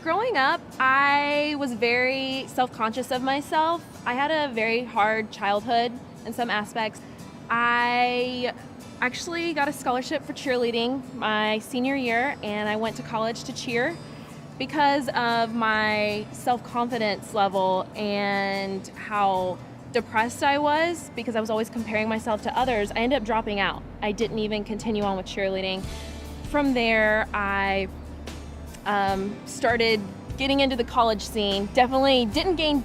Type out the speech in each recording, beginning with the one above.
Growing up, I was very self-conscious of myself. I had a very hard childhood in some aspects. I actually got a scholarship for cheerleading my senior year, and I went to college to cheer because of my self-confidence level and how depressed I was because I was always comparing myself to others. I ended up dropping out. I didn't even continue on with cheerleading. From there, I started getting into the college scene. Definitely didn't gain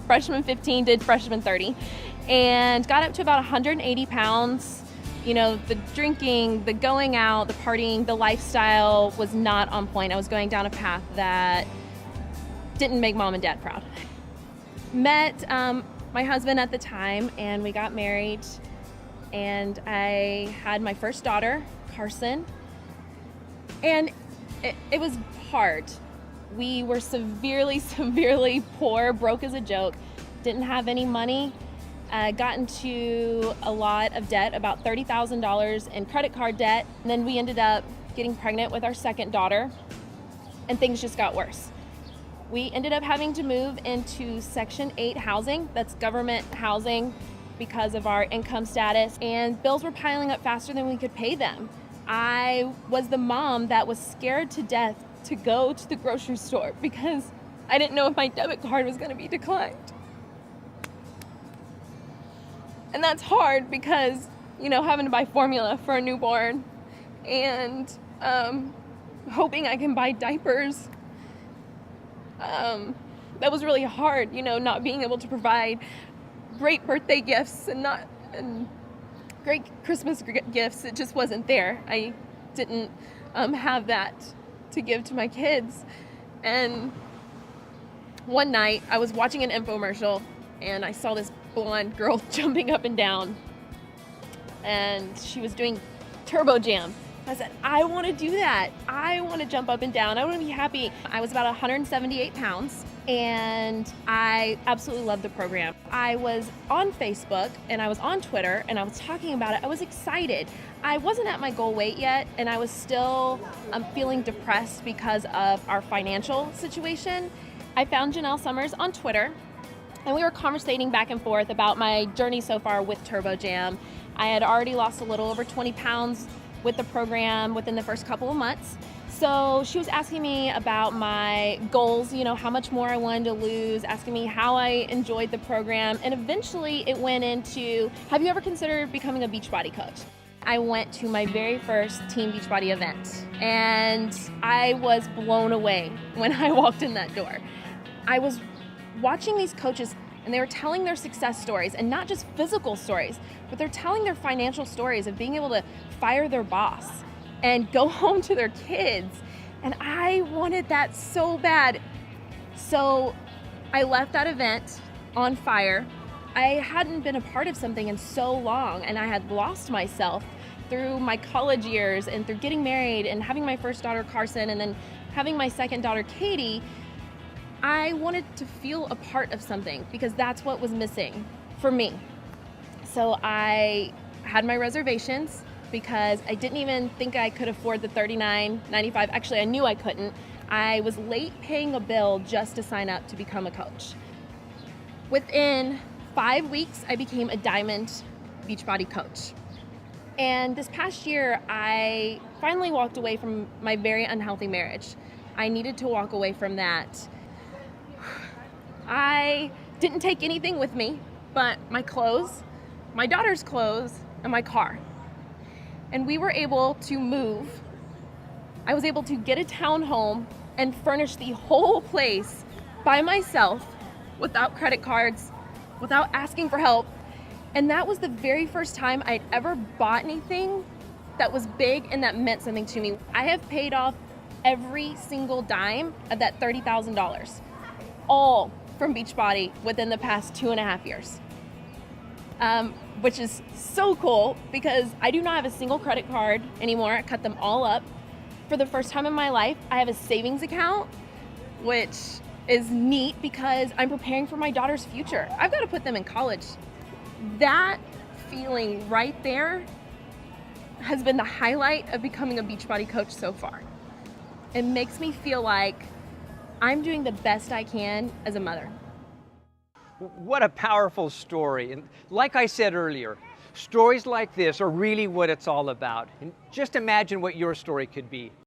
freshman 15, did freshman 30, and got up to about 180 pounds. You know, the drinking, the going out, the partying, the lifestyle was not on point. I was going down a path that didn't make mom and dad proud. Met my husband at the time, and we got married, and I had my first daughter, Carson, and it was hard. We were severely poor, broke as a joke, didn't have any money, got into a lot of debt, about $30,000 in credit card debt. And then we ended up getting pregnant with our second daughter, and things just got worse. We ended up having to move into Section 8 housing, that's government housing, because of our income status, and bills were piling up faster than we could pay them. I was the mom that was scared to death to go to the grocery store because I didn't know if my debit card was going to be declined. And that's hard because, you know, having to buy formula for a newborn and hoping I can buy diapers. That was really hard, you know, not being able to provide great birthday gifts and great Christmas gifts. It just wasn't there. I didn't have that to give to my kids. And one night I was watching an infomercial and I saw this blonde girl jumping up and down, and she was doing turbo jam. I said, I want to do that. I want to jump up and down. I want to be happy. I was about 178 pounds, and I absolutely loved the program. I was on Facebook, and I was on Twitter, and I was talking about it. I was excited. I wasn't at my goal weight yet, and I was still feeling depressed because of our financial situation. I found Janelle Summers on Twitter, and we were conversating back and forth about my journey so far with Turbo Jam. I had already lost a little over 20 pounds with the program within the first couple of months. So she was asking me about my goals, you know, how much more I wanted to lose, asking me how I enjoyed the program, and eventually it went into, have you ever considered becoming a Beachbody coach? I went to my very first Team Beachbody event, and I was blown away when I walked in that door. I was watching these coaches, and they were telling their success stories, and not just physical stories, but they're telling their financial stories of being able to fire their boss and go home to their kids. And I wanted that so bad. So I left that event on fire. I hadn't been a part of something in so long, and I had lost myself through my college years and through getting married and having my first daughter, Carson, and then having my second daughter, Katie. I wanted to feel a part of something because that's what was missing for me. So I had my reservations because I didn't even think I could afford the $39.95. Actually, I knew I couldn't. I was late paying a bill just to sign up to become a coach. Within 5 weeks, I became a Diamond Beachbody coach. And this past year, I finally walked away from my very unhealthy marriage. I needed to walk away from that. I didn't take anything with me but my clothes, my daughter's clothes, and my car. And we were able to move. I was able to get a townhome and furnish the whole place by myself without credit cards, without asking for help. And that was the very first time I'd ever bought anything that was big and that meant something to me. I have paid off every single dime of that $30,000, all from Beachbody within the past 2.5 years. Which is so cool because I do not have a single credit card anymore. I cut them all up. For the first time in my life, I have a savings account, which is neat because I'm preparing for my daughter's future. I've got to put them in college. That feeling right there has been the highlight of becoming a Beachbody coach so far. It makes me feel like I'm doing the best I can as a mother. What a powerful story. And like I said earlier, stories like this are really what it's all about. And just imagine what your story could be.